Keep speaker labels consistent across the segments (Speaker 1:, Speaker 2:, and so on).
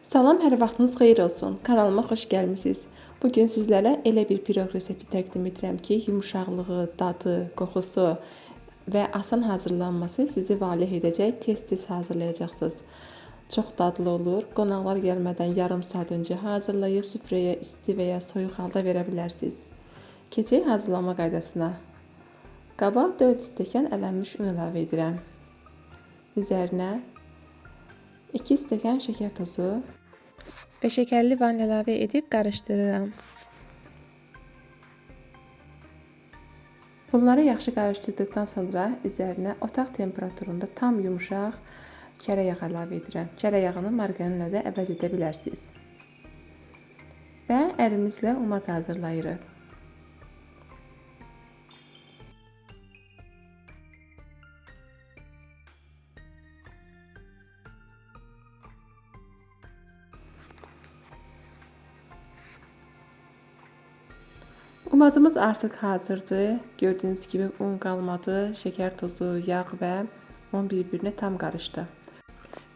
Speaker 1: Salam, hər vaxtınız xeyir olsun. Kanalıma xoş gəlmisiniz. Bugün sizlərə elə bir piroq resepti təqdim edirəm ki, yumuşaqlığı, dadı, qoxusu və asan hazırlanması sizi valeh edəcək, tez-tez hazırlayacaqsınız. Çox dadlı olur. Qonaqlar gəlmədən yarım saat öncə hazırlayıb süfrəyə isti və ya soyuq halda verə bilərsiniz. Keçək hazırlama qaydasına. Qaba 4 stəkan ələnmiş un əlavə edirəm. Üzərinə 2 stəkan şəkər tozu və şəkərli vanil əlavə edib qarışdırıram. Bunları yaxşı qarışdırdıqdan sonra üzərinə otaq temperaturunda tam yumuşaq kərə yağı əlavə edirəm. Kərə yağını margarinlə də əvəz edə bilərsiniz. Və əlimizlə umaz hazırlayırıq. Umazımız artıq hazırdır. Gördüyünüz gibi un qalmadı, şəkər tozu, yağ və un bir-birinə tam qarışdı.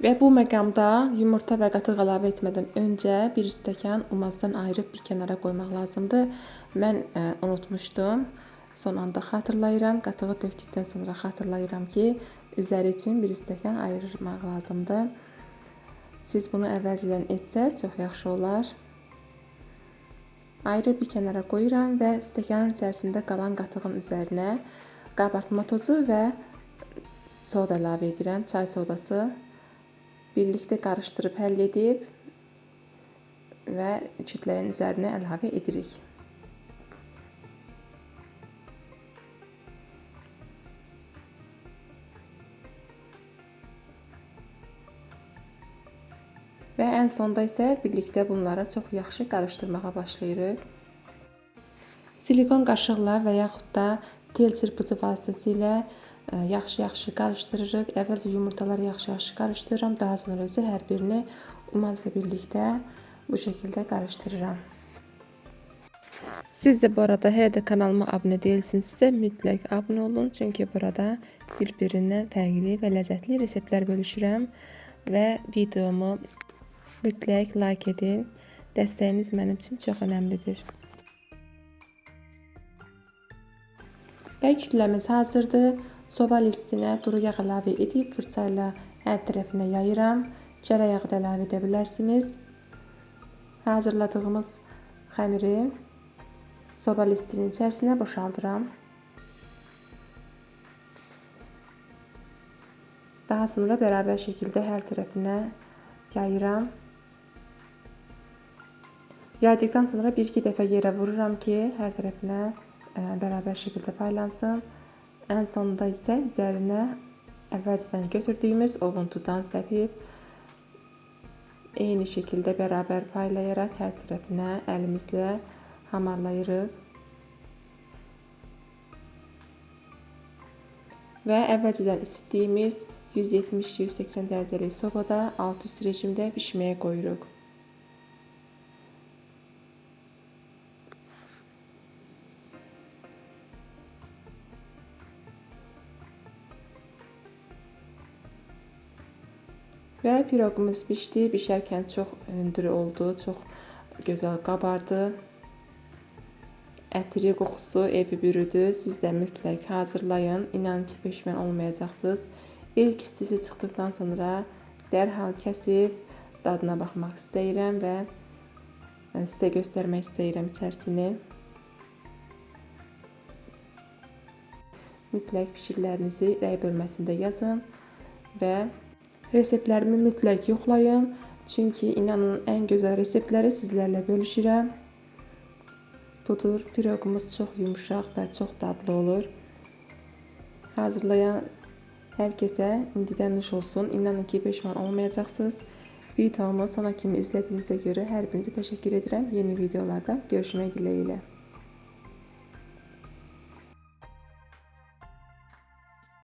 Speaker 1: Və bu məqamda yumurta və qatıq əlavə etmədən öncə 1 stəkan umazdan ayırıb bir kənara qoymaq lazımdır. Mən unutmuşdum. Son anda xatırlayıram. Qatığı döktükdən sonra xatırlayıram ki, üzəri üçün 1 stəkan ayırmaq lazımdır. Siz bunu əvvəlcədən etsəz çox yaxşı olar. Ayrı bir kənara qoyuram və stəkanın içərisində qalan qatığın üzərinə qabartma tozu və soda əlavə edirəm, çay sodası. Birlikdə qarışdırıb həll edib və kütləyin üzərinə əlavə edirik. Və ən sonda isə birlikdə bunları çox yaxşı qarışdırmağa başlayırıq. Silikon qaşıqla və yaxud da tel çırpıcı vasitəsilə yaxşı-yaxşı qarışdırırıq. Əvvəlcə yumurtaları yaxşı-yaxşı qarışdırıram. Daha sonra isə hər birini umazla birlikdə bu şəkildə qarışdırıram. Siz də bu arada hələ də kanalıma abunə deyilsinizsə mütləq abunə olun. Çünki burada bir-birindən fərqli və ləzzətli reseptlər bölüşürəm. Və videomu mütləq like edin. Dəstəyiniz mənim üçün çox önəmlidir. Və kütləmiz hazırdır. Soba listinə duru yağ əlavə edib fırça ilə hər tərəfinə yayıram. Kərə yağı da əlavə edə bilərsiniz. Hazırladığımız xəmiri soba listinin içərisinə boşaldıram. Daha sonra bərabər şəkildə hər tərəfinə yayıram. Yaydıqdan sonra 1-2 dəfə yerə vururam ki, hər tərəfinə bərabər şəkildə paylansın. Ən sonunda isə üzərinə əvvəlcədən götürdüyümüz ovuntudan səpib eyni şəkildə bərabər paylayaraq hər tərəfinə əlimizlə hamarlayırıq. Və əvvəlcədən isitdiyimiz 170-180 dərəcəlik sobada alt-üst rejimdə pişməyə qoyuruq. Və piroqumuz pişdi. Bişərkən çox hündür oldu, çox gözəl qabardı. Ətri, qoxusu evi bürüdü. Siz də mütləq hazırlayın. İnanın ki, peşman olmayacaqsınız. İlk istisi çıxdıqdan sonra dərhal kəsib dadına baxmaq istəyirəm və sizə göstərmək istəyirəm içərisini. Mütləq fikirlərinizi rəy bölməsində yazın və reseptlərimi mütləq yoxlayın. Çünki inanın ən gözəl reseptləri sizlərlə bölüşürəm. Budur, piroqumuz çox yumuşaq və çox dadlı olur. Hazırlayan hər kəsə indidən nuş olsun. İnanın ki, peşman olmayacaqsınız. Videomu sona kimi izlədiyinizə görə hər birinizə təşəkkür edirəm. Yeni videolarda görüşmək diləyilə.